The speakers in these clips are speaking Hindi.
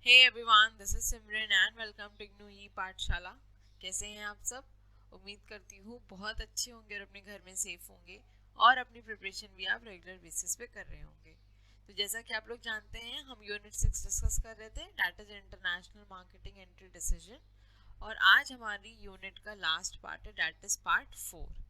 Hey everyone, this is Simran and welcome to IGNOU ई पाठशाला। कैसे हैं आप सब? उम्मीद करती हूँ बहुत अच्छे होंगे और अपने घर में सेफ होंगे और अपनी प्रिपरेशन भी आप रेगुलर बेसिस पे कर रहे होंगे। तो जैसा कि आप लोग जानते हैं, हम यूनिट 6 डिस्कस कर रहे थे, that is international marketing entry decision. और आज हमारी यूनिट का लास्ट पार्ट है, दैट इज पार्ट 4।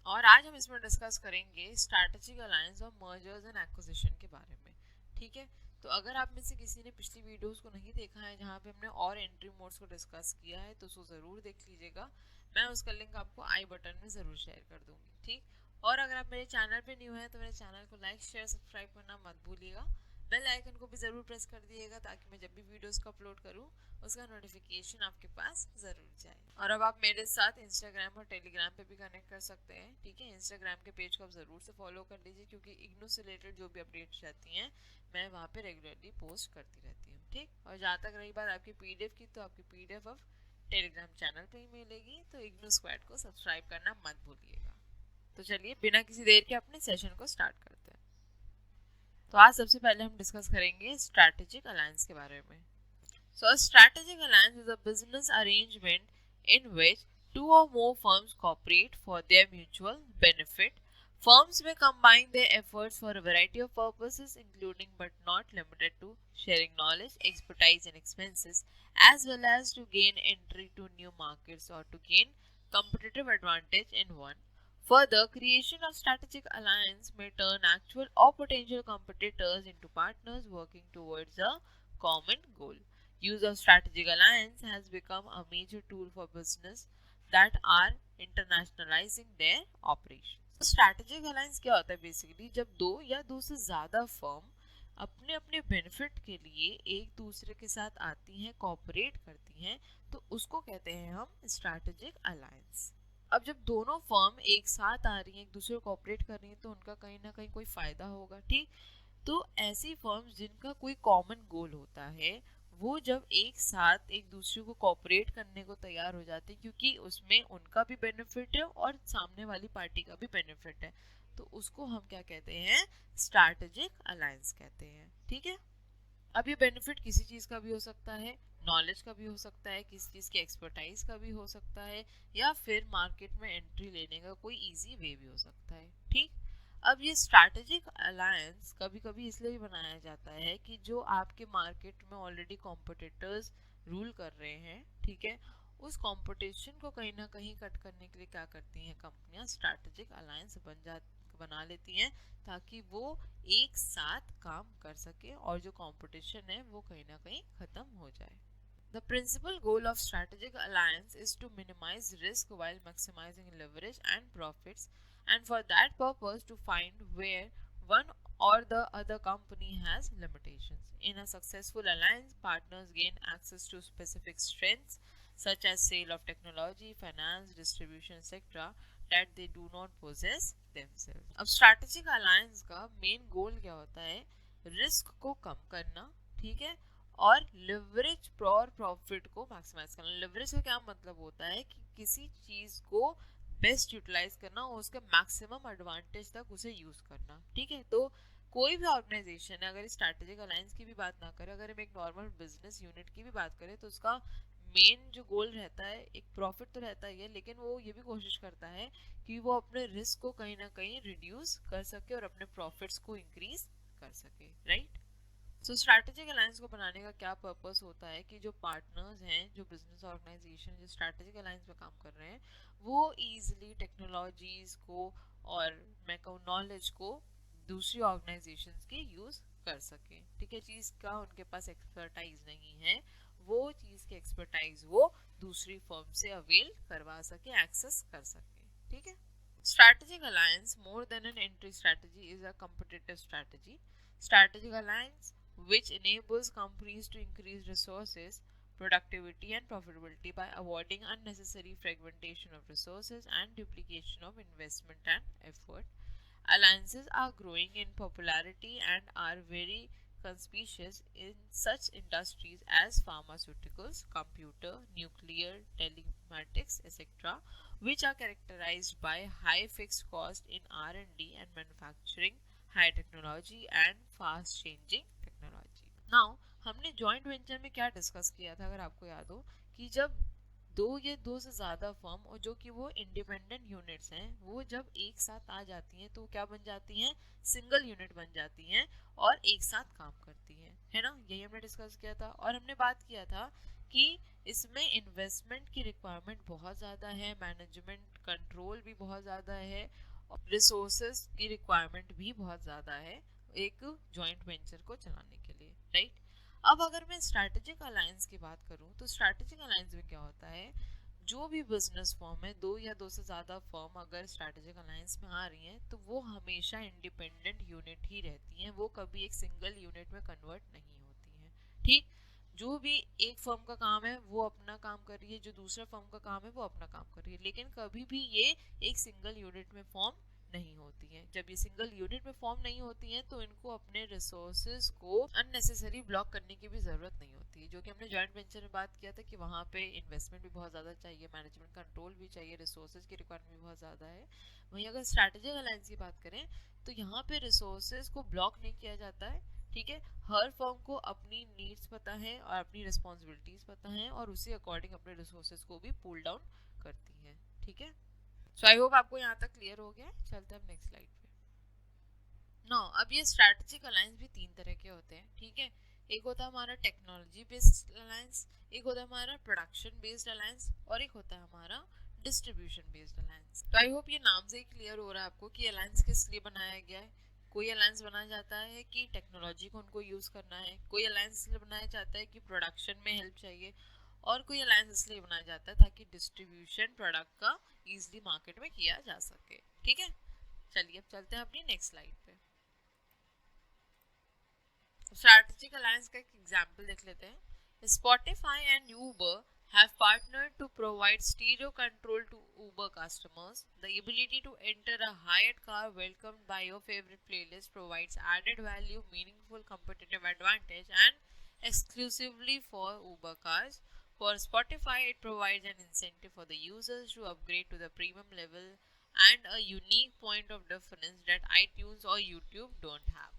और आज हम इसमें डिस्कस करेंगे स्ट्रैटेजिक अलायंस और मर्जर्स एंड एक्विजिशन के बारे में। ठीक है, तो अगर आप में से किसी ने पिछली वीडियोस को नहीं देखा है जहाँ पे हमने और एंट्री मोड्स को डिस्कस किया है, तो उसको ज़रूर देख लीजिएगा। मैं उसका लिंक आपको आई बटन में ज़रूर शेयर कर दूंगी। ठीक, और अगर आप मेरे चैनल पे न्यू हैं तो मेरे चैनल को लाइक शेयर सब्सक्राइब करना मत भूलिएगा। बेल आइकन को भी ज़रूर प्रेस कर दिएगा ताकि मैं जब भी वीडियोस को अपलोड करूँ उसका नोटिफिकेशन आपके पास ज़रूर जाए। और अब आप मेरे साथ इंस्टाग्राम और टेलीग्राम पे भी कनेक्ट कर सकते हैं। ठीक है, इंस्टाग्राम के पेज को आप ज़रूर से फॉलो कर लीजिए क्योंकि इग्नू से रिलेटेड जो भी अपडेट्स रहती हैं मैं वहाँ पे रेगुलरली पोस्ट करती रहती हूँ। ठीक, और जहाँ तक रही बात आपकी पीडीएफ की, तो आपकी पीडीएफ अब टेलीग्राम चैनल पे ही मिलेगी, तो इग्नू स्क्वाड को सब्सक्राइब करना मत भूलिएगा। तो चलिए बिना किसी देर के अपने सेशन को स्टार्ट करते हैं। तो आज सबसे पहले हम डिस्कस करेंगे स्ट्रैटेजिक अलायंस के बारे में। So, a strategic alliance is a business arrangement in which two or more firms cooperate for their mutual benefit. Firms may combine their efforts for a variety of purposes, including but not limited to sharing knowledge, expertise, and expenses, as well as to gain entry to new markets or to gain competitive advantage in one. Further, creation of strategic alliance may turn actual or potential competitors into partners working towards a common goal. Use of strategic alliance has become a major tool for business that are internationalizing their operations. Strategic alliance क्या होता है? बेसिकली जब दो या दो से ज़्यादा फर्म अपने अपने बेनिफिट के लिए एक दूसरे के साथ आती हैं, कोऑपरेट करती हैं, तो उसको कहते हैं हम स्ट्रैटेजिक अलायंस। अब जब दोनों फर्म एक साथ आ रही हैं, एक दूसरे को कोऑपरेट कर रही हैं, तो उनका कहीं ना कहीं कोई फ़ायदा होगा। ठीक, तो ऐसी फर्म्स जिनका कोई कॉमन गोल होता है, वो जब एक साथ एक दूसरे को कोऑपरेट करने को तैयार हो जाते हैं क्योंकि उसमें उनका भी बेनिफिट है और सामने वाली पार्टी का भी बेनिफिट है, तो उसको हम क्या कहते हैं? स्ट्रैटेजिक अलायंस कहते हैं। ठीक है, अब ये बेनिफिट किसी चीज़ का भी हो सकता है, नॉलेज का भी हो सकता है, किसी चीज़ की एक्सपर्टाइज का भी हो सकता है, या फिर मार्केट में एंट्री लेने का कोई इजी वे भी हो सकता है। ठीक, अब ये स्ट्रैटेजिक अलायंस कभी कभी इसलिए भी बनाया जाता है कि जो आपके मार्केट में ऑलरेडी कॉम्पिटिटर्स रूल कर रहे हैं, ठीक है, उस कंपटीशन को कहीं ना कहीं कट करने के लिए क्या करती हैं कंपनियां? स्ट्रैटेजिक अलायंस बना लेती हैं ताकि वो एक साथ काम कर सके और जो कंपटीशन है वो कहीं ना कहीं खत्म हो जाए। The principal goal of strategic alliance is to minimize risk while maximizing leverage and profits, and for that purpose to find where one or the other company has limitations. In a successful alliance, partners gain access to specific strengths such as sale of technology, finance, distribution, etc. that they do not possess themselves. अब strategic alliance का main goal क्या होता है? रिस्क को कम करना, ठीक है, और लिवरेज और प्रॉफिट को मैक्सिमाइज करना। लिवरेज का क्या मतलब होता है कि किसी चीज को बेस्ट यूटिलाइज करना और उसके मैक्सिमम एडवांटेज तक उसे यूज करना। ठीक है, तो कोई भी ऑर्गेनाइजेशन है, अगर स्ट्रैटेजिक अलायंस की भी बात ना करें, अगर हम एक नॉर्मल बिजनेस यूनिट की भी बात करें, तो उसका मेन जो गोल रहता है, एक प्रॉफिट तो रहता ही है, लेकिन वो ये भी कोशिश करता है कि वो अपने रिस्क को कहीं ना कहीं रिड्यूस कर सके और अपने प्रॉफिट्स को इंक्रीज कर सके। राइट, सो स्ट्रैटेजिक अलायंस को बनाने का क्या पर्पस होता है कि जो पार्टनर्स हैं, जो बिजनेस ऑर्गेनाइजेशन जो स्ट्रैटेजिक अलायंस में काम कर रहे हैं, वो ईजिली टेक्नोलॉजीज को और मैं कहूँ नॉलेज को दूसरी ऑर्गेनाइजेशंस के यूज कर सके। ठीक है, चीज़ का उनके पास एक्सपर्टाइज नहीं है, वो चीज़ की एक्सपर्टाइज वो दूसरी फर्म से अवेल करवा सके, एक्सेस कर सके। ठीक है, strategic alliance more than an entry strategy is a competitive strategy. Strategic alliance which enables companies to increase resources, productivity and profitability by avoiding unnecessary fragmentation of resources and duplication of investment and effort. Alliances are growing in popularity and are very conspicuous in such industries as pharmaceuticals, computer, nuclear, telematics, etc., which are characterized by high fixed cost in R&D and manufacturing, high technology and fast changing technology. Now, हमने जॉइंट वेंचर में क्या डिस्कस किया था, अगर आपको याद हो, कि जब दो से ज्यादा फर्म और जो कि वो इंडिपेंडेंट यूनिट्स हैं, वो जब एक साथ आ जाती हैं तो क्या बन जाती हैं, सिंगल यूनिट बन जाती हैं और एक साथ काम करती हैं, है ना। यही हमने डिस्कस किया था। और हमने बात किया था कि इसमें इन्वेस्टमेंट की रिक्वायरमेंट बहुत ज़्यादा है, मैनेजमेंट कंट्रोल भी बहुत ज़्यादा है, और रिसोर्सेज की रिक्वायरमेंट भी बहुत ज़्यादा है एक जॉइंट वेंचर को चलाने के लिए, राइट। अब अगर मैं स्ट्रैटेजिक अलायंस की बात करूं तो स्ट्रैटेजिक अलायंस में क्या होता है, जो भी बिजनेस फर्म है, दो या दो से ज़्यादा फर्म अगर स्ट्रैटेजिक अलायंस में आ रही हैं तो वो हमेशा इंडिपेंडेंट यूनिट ही रहती हैं, वो कभी एक सिंगल यूनिट में कन्वर्ट नहीं होती हैं, ठीक। जो भी एक फर्म का काम है वो अपना काम कर रही है, जो दूसरा फर्म का काम है वो अपना काम कर रही है, लेकिन कभी भी ये एक सिंगल यूनिट में फॉर्म नहीं होती हैं। जब ये सिंगल यूनिट में फॉर्म नहीं होती हैं तो इनको अपने रिसोर्सेज को अननेसेसरी ब्लॉक करने की भी जरूरत नहीं होती, जो कि हमने जॉइंट वेंचर में बात किया था कि वहाँ पे इन्वेस्टमेंट भी बहुत ज़्यादा चाहिए, मैनेजमेंट कंट्रोल भी चाहिए, रिसोर्सेज की रिक्वायरमेंट भी बहुत ज़्यादा है। वहीं अगर स्ट्रैटेजिक अलायंस की बात करें तो यहाँ पे रिसोर्सेज को ब्लॉक नहीं किया जाता है, ठीक है। हर फर्म को अपनी नीड्स पता है और अपनी रिस्पॉन्सिबिलिटीज पता है और उसी अकॉर्डिंग अपने रिसोर्सेज को भी पुल डाउन करती हैं, ठीक है। सो आई होप आपको यहाँ तक क्लियर हो गया है। चलते हैं नेक्स्ट स्लाइड पे। नो, अब ये स्ट्रैटेजिक अलायंस भी तीन तरह के होते हैं, ठीक है। एक होता है हमारा टेक्नोलॉजी बेस्ड अलायंस, एक होता है हमारा प्रोडक्शन बेस्ड अलायंस, और एक होता है हमारा डिस्ट्रीब्यूशन बेस्ड अलायंस। तो आई होप ये नाम से ही क्लियर हो रहा है आपको कि अलायंस किस लिए बनाया गया है। कोई अलायंस बनाया जाता है कि टेक्नोलॉजी को उनको यूज करना है, कोई अलायंस इसलिए बनाया जाता है कि प्रोडक्शन में हेल्प चाहिए, और कोई अलायंस इसलिए बनाया जाता है ताकि डिस्ट्रीब्यूशन प्रोडक्ट का इजीली मार्केट में किया जा सके, ठीक है। चलिए अब चलते हैं अपनी नेक्स्ट स्लाइड पे। स्ट्रैटेजिक अलायंस का एक एग्जांपल देख लेते हैं। Spotify and Uber have partnered to provide stereo control to Uber customers. The ability to enter a hired car welcomed by your favorite playlist provides added value, meaningful competitive advantage, and exclusively for Uber cars. For Spotify, it provides an incentive for the users to upgrade to the premium level and a unique point of difference that iTunes or YouTube don't have.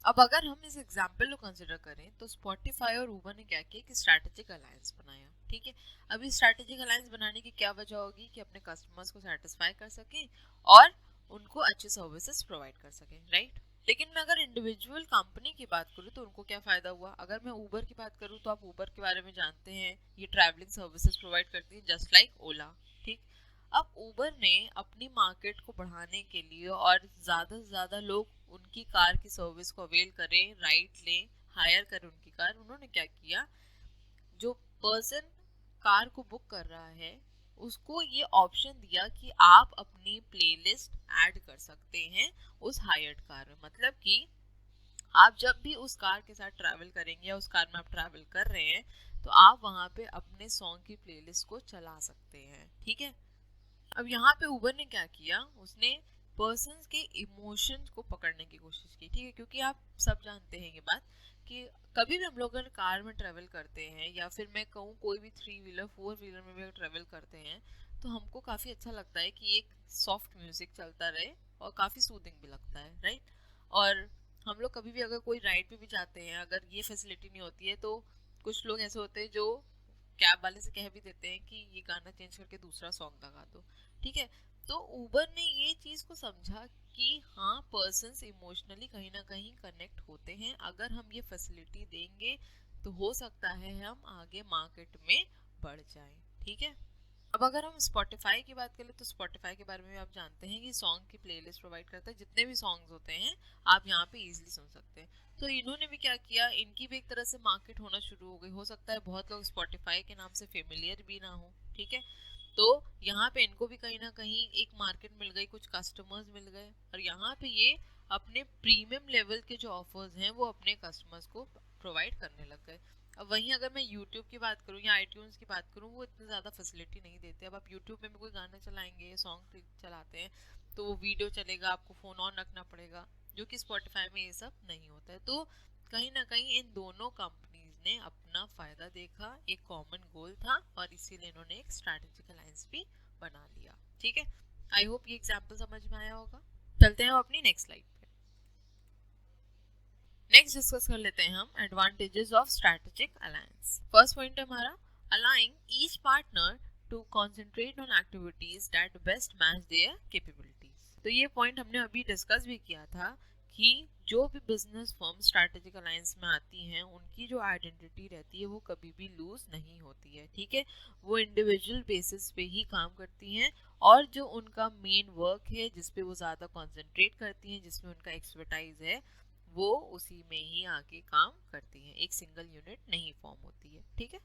अब अगर हम इस एग्जाम्पल को कंसिडर करें तो स्पॉटिफाई और ऊबर ने क्या किया कि स्ट्रैटेजिक अलायंस बनाया, ठीक है। अभी स्ट्रैटेजिक अलायंस बनाने की क्या वजह होगी कि अपने कस्टमर्स को सेटिस्फाई कर सकें और उनको अच्छे सर्विसेज प्रोवाइड कर सकें, राइट। लेकिन मैं अगर इंडिविजुअल कंपनी की बात करूँ तो उनको क्या फ़ायदा हुआ। अगर मैं ऊबर की बात करूँ तो आप ऊबर के बारे में जानते हैं, ये ट्रैवलिंग सर्विसेज प्रोवाइड करती है जस्ट लाइक ओला, ठीक। अब ऊबर ने अपनी मार्केट को बढ़ाने के लिए और ज़्यादा से ज़्यादा लोग उनकी कार की सर्विस को अवेल करें, राइड लें, हायर करें उनकी कार, उन्होंने क्या किया, जो पर्सन कार को बुक कर रहा है उसको ये ऑप्शन दिया कि आप अपनी प्लेलिस्ट ऐड कर सकते हैं उस हायर्ड कार में। मतलब कि आप जब भी उस कार के साथ ट्रैवल करेंगे या उस कार में आप ट्रैवल कर रहे हैं तो आप वहाँ पे अपने सॉन्ग की प्लेलिस्ट को चला सकते हैं, ठीक है। अब यहाँ पे उबर ने क्या किया, उसने पर्सन्स के इमोशंस को पकड़ने की कोशिश की, ठीक है। क्योंकि आप सब जानते हैं ये बात कि कभी भी हम लोग अगर कार में ट्रेवल करते हैं या फिर मैं कहूँ कोई भी 3 व्हीलर 4 व्हीलर में भी ट्रेवल करते हैं तो हमको काफ़ी अच्छा लगता है कि एक सॉफ्ट म्यूजिक चलता रहे और काफ़ी सूदिंग भी लगता है, राइट। और हम लोग कभी भी अगर कोई राइड पे भी जाते हैं, अगर ये फैसिलिटी नहीं होती है तो कुछ लोग ऐसे होते हैं जो कैब वाले से कह भी देते हैं कि ये गाना चेंज करके दूसरा सॉन्ग लगा दो, ठीक है। तो उबर ने ये चीज को समझा कि हाँ, पर्सन्स इमोशनली कहीं ना कहीं कनेक्ट होते हैं, अगर हम ये फैसिलिटी देंगे तो हो सकता है हम आगे मार्केट में बढ़ जाएं, ठीक है। अब अगर हम स्पॉटिफाई की बात करें तो स्पॉटिफाई के बारे में आप जानते हैं कि सॉन्ग की प्लेलिस्ट प्रोवाइड करता है, जितने भी सॉन्ग्स होते हैं आप यहाँ पे इजीली सुन सकते हैं। तो इन्होंने भी क्या किया, इनकी भी एक तरह से मार्केट होना शुरू हो गई। हो सकता है बहुत लोग स्पॉटिफाई के नाम से फेमिलियर भी ना हो, ठीक है। तो यहाँ पे इनको भी कहीं ना कहीं एक मार्केट मिल गई, कुछ कस्टमर्स मिल गए, और यहाँ पे ये अपने प्रीमियम लेवल के जो ऑफर्स हैं वो अपने कस्टमर्स को प्रोवाइड करने लग गए। अब वहीं अगर मैं YouTube की बात करूँ या iTunes की बात करूँ, वो इतनी ज़्यादा फैसिलिटी नहीं देते। अब आप YouTube में भी कोई गाना चलाएंगे, सॉन्ग चलाते हैं तो वो वीडियो चलेगा, आपको फ़ोन ऑन रखना पड़ेगा, जो कि Spotify में ये सब नहीं होता है। तो कहीं ना कहीं इन दोनों कंपनीज ने अपना फ़ायदा देखा, एक कॉमन गोल था और इसीलिए इन्होंने एक स्ट्रैटेजिक अलायंस भी बना लिया, ठीक है। आई होप ये एग्जाम्पल समझ में आया होगा। चलते हैं अपनी नेक्स्ट स्लाइड। नेक्स्ट डिस्कस कर लेते हैं हम advantages of strategic alliance. First point है हमारा aligning each partner to concentrate on activities that best match their capabilities. तो ये पॉइंट हमने अभी डिस्कस भी किया था कि जो भी बिजनेस फर्म स्ट्रैटेजिक अलायंस में आती हैं उनकी जो आइडेंटिटी रहती है वो कभी भी लूज नहीं होती है, ठीक है। वो इंडिविजुअल बेसिस पे ही काम करती हैं और जो उनका मेन वर्क है जिस पे वो ज़्यादा कॉन्सेंट्रेट करती हैं, जिसमें उनका एक्सपर्टाइज है, वो उसी में ही आके काम करती हैं, एक सिंगल यूनिट नहीं फॉर्म होती है, ठीक है।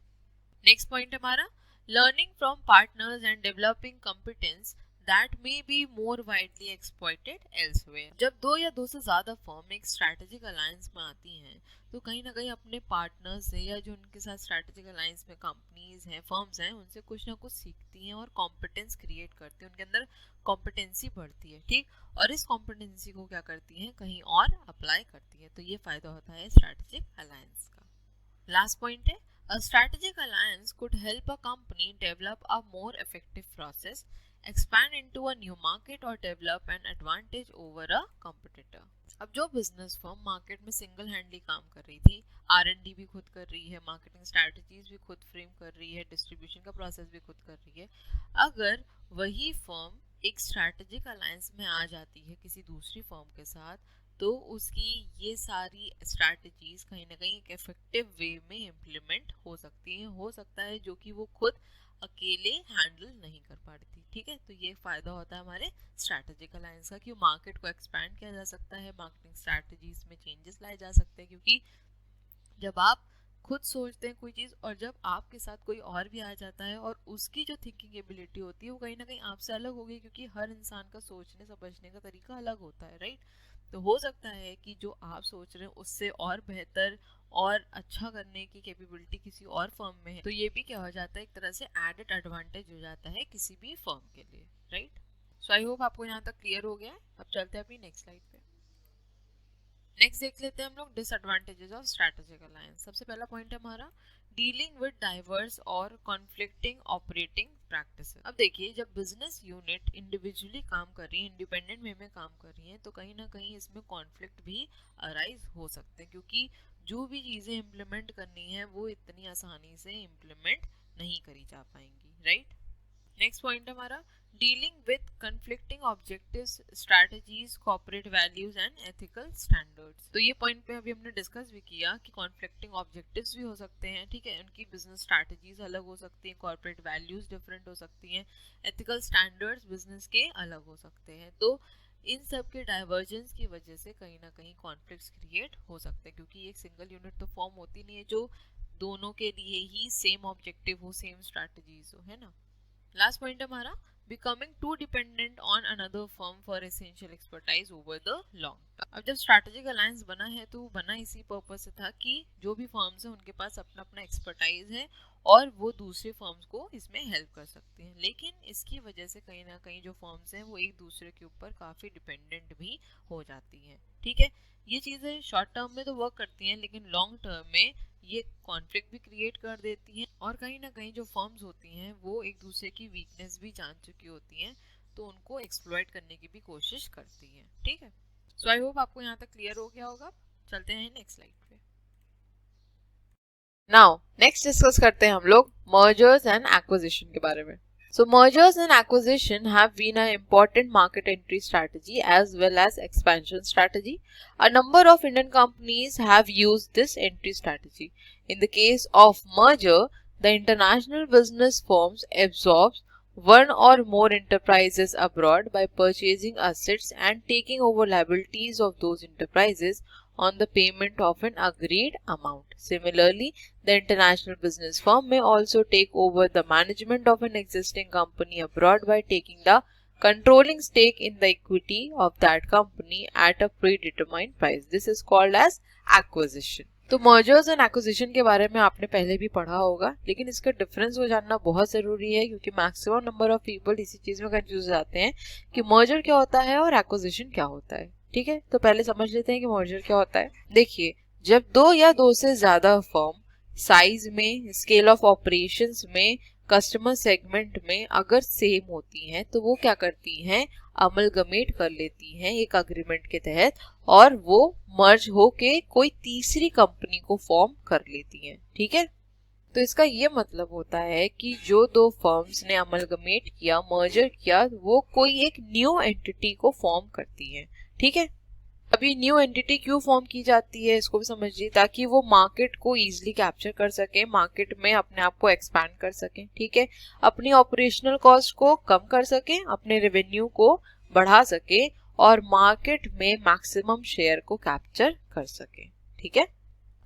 नेक्स्ट पॉइंट हमारा learning from partners and developing competence that may be more widely exploited elsewhere. जब दो या दो से ज़्यादा फर्म एक स्ट्रैटेजिक अलायंस में आती हैं तो कहीं ना कहीं अपने पार्टनर से या जो उनके साथ स्ट्रैटेजिक अलायंस में कंपनीज हैं, फर्म्स हैं, उनसे कुछ ना कुछ सीखती हैं और कॉम्पिटेंस क्रिएट करती हैं, उनके अंदर कॉम्पिटेंसी बढ़ती है, ठीक। और इस कॉम्पिटेंसी को क्या करती हैं, कहीं और अप्लाई करती हैं, तो ये फ़ायदा होता है स्ट्रैटेजिक अलायंस का। लास्ट पॉइंट है a strategic alliance could help a company develop a more effective process, expand into a new market or develop an advantage over a competitor। अब जो बिजनेस फर्म मार्केट में सिंगल हैंडली काम कर रही थी, R&D भी खुद कर रही है, मार्केटिंग स्ट्रैटेजीज भी खुद फ्रेम कर रही है, डिस्ट्रीब्यूशन का प्रोसेस भी खुद कर रही है, अगर वही फर्म एक स्ट्रैटेजिक अलायंस में आ जाती है किसी दूसरी फर्म के साथ, तो उसकी ये सारी स्ट्रैटेजीज कहीं ना कहीं एक इफेक्टिव वे में इम्प्लीमेंट हो सकती हैं, हो सकता है जो कि वो खुद अकेले हैंडल नहीं कर पाती, ठीक है। तो ये फ़ायदा होता है हमारे स्ट्रैटेजिक अलायंस का कि मार्केट को एक्सपैंड किया जा सकता है, मार्केटिंग स्ट्रैटेजीज में चेंजेस लाए जा सकते हैं, क्योंकि जब आप खुद सोचते हैं कोई चीज़ और जब आपके साथ कोई और भी आ जाता है और उसकी जो थिंकिंग एबिलिटी होती है वो कहीं ना कहीं आपसे अलग होगी, क्योंकि हर इंसान का सोचने समझने का तरीका अलग होता है, राइट। तो हो सकता है कि जो आप सोच रहे हैं उससे और बेहतर और अच्छा करने की कैपेबिलिटी किसी और फर्म में है, तो ये भी क्या हो जाता है, एक तरह से एडेड एडवांटेज हो जाता है किसी भी फर्म के लिए, राइट। सो आई होप आपको यहाँ तक क्लियर हो गया है। अब चलते हैं अपनी नेक्स्ट स्लाइड पे। नेक्स्ट देख लेते हैं हम लोग डिसएडवांटेजेस ऑफ स्ट्रैटेजिक अलायंस। सबसे पहला पॉइंट है हमारा डीलिंग विद डाइवर्स और कॉन्फ्लिक्टिंग ऑपरेटिंग प्रैक्टिसेस। अब देखिए, जब बिजनेस यूनिट इंडिविजुअली काम कर रही है, इंडिपेंडेंट वे में काम कर रही है, तो कहीं ना कहीं इसमें कॉन्फ्लिक्ट भी अराइज हो सकते हैं, क्योंकि जो भी चीज़ें इम्प्लीमेंट करनी है वो इतनी आसानी से इम्प्लीमेंट नहीं करी जा पाएंगी, राइट। नेक्स्ट पॉइंट हमारा dealing with conflicting objectives, strategies, corporate values and ethical standards. तो ये पॉइंट पे अभी हमने डिस्कस भी किया कि कॉन्फ्लिक्टिंग ऑब्जेक्टिव्स भी हो सकते हैं, ठीक है, उनकी बिजनेस स्ट्रैटेजीज अलग हो सकती हैं, कॉर्पोरेट वैल्यूज डिफरेंट हो सकती हैं, एथिकल स्टैंडर्ड्स बिजनेस के अलग हो सकते हैं। तो इन सब के डाइवर्जेंस की वजह से कहीं ना कहीं कॉन्फ्लिक्ट्स क्रिएट हो सकते हैं, क्योंकि एक सिंगल यूनिट तो फॉर्म होती नहीं है जो दोनों के लिए ही सेम ऑब्जेक्टिव हो, सेम स्ट्रैटेजीज हो, है ना। लास्ट पॉइंट हमारा becoming too dependent on another firm for essential expertise over the long term। अब जब स्ट्रैटेजिक अलायंस बना है तो बना इसी पर्पस से था कि जो भी फर्म्स हैं उनके पास अपना अपना एक्सपर्टाइज है और वो दूसरे फर्म्स को इसमें हेल्प कर सकते हैं, लेकिन इसकी वजह से कहीं ना कहीं जो फर्म्स हैं वो एक दूसरे के ऊपर काफ़ी डिपेंडेंट भी हो जाती हैं, ठीक है। ये चीज़ें शॉर्ट टर्म में तो वर्क करती हैं, लेकिन लॉन्ग टर्म में ये कॉन्फ्लिक्ट भी क्रिएट कर देती हैं और कहीं ना कहीं जो फर्म्स होती हैं वो एक दूसरे की वीकनेस भी जान चुकी होती हैं, तो उनको एक्सप्लॉइट करने की भी कोशिश करती हैं, ठीक है। सो आई होप आपको यहाँ तक क्लियर हो गया होगा। चलते हैं नेक्स्ट स्लाइड पे। नाउ नेक्स्ट डिस्कस करते हैं हम लोग मर्जर्स एंड एक्विजिशन के बारे में। So mergers and acquisition have been an important market entry strategy as well as expansion strategy. A number of Indian companies have used this entry strategy. In the case of merger, the international business firms absorbs one or more enterprises abroad by purchasing assets and taking over liabilities of those enterprises on the payment of an agreed amount. Similarly, the international business firm may also take over the management of an existing company abroad by taking the controlling stake in the equity of that company at a predetermined price. This is called as acquisition. तो मर्जर्स एंड एक्विजिशन के बारे में आपने पहले भी पढ़ा होगा, लेकिन इसका डिफरेंस हो जानना बहुत ज़रूरी है, क्योंकि मैक्सिमम नंबर ऑफ पीपल इसी चीज़ में कंफ्यूज हो जाते हैं कि मर्जर क्या होता है और एक्विजिशन क्या होता है, ठीक है। तो पहले समझ लेते हैं कि मर्जर क्या होता है। देखिए, जब दो या दो से ज़्यादा फर्म साइज में, स्केल ऑफ ऑपरेशंस में कस्टमर सेगमेंट में अगर सेम होती हैं तो वो क्या करती हैं, अमलगमेट कर लेती हैं एक अग्रीमेंट के तहत और वो मर्ज होके कोई तीसरी कंपनी को फॉर्म कर लेती हैं। ठीक है, तो इसका ये मतलब होता है कि जो दो फर्म्स ने अमलगमेट किया, मर्जर किया, वो कोई एक न्यू एंटिटी को फॉर्म करती हैं। ठीक है, अभी न्यू एंटिटी क्यों फॉर्म की जाती है इसको भी समझिए, ताकि वो मार्केट को इजीली कैप्चर कर सके, मार्केट में अपने आप को एक्सपैंड कर सके। ठीक है, अपनी ऑपरेशनल कॉस्ट को कम कर सके, अपने रेवेन्यू को बढ़ा सके और मार्केट में मैक्सिमम शेयर को कैप्चर कर सके। ठीक है,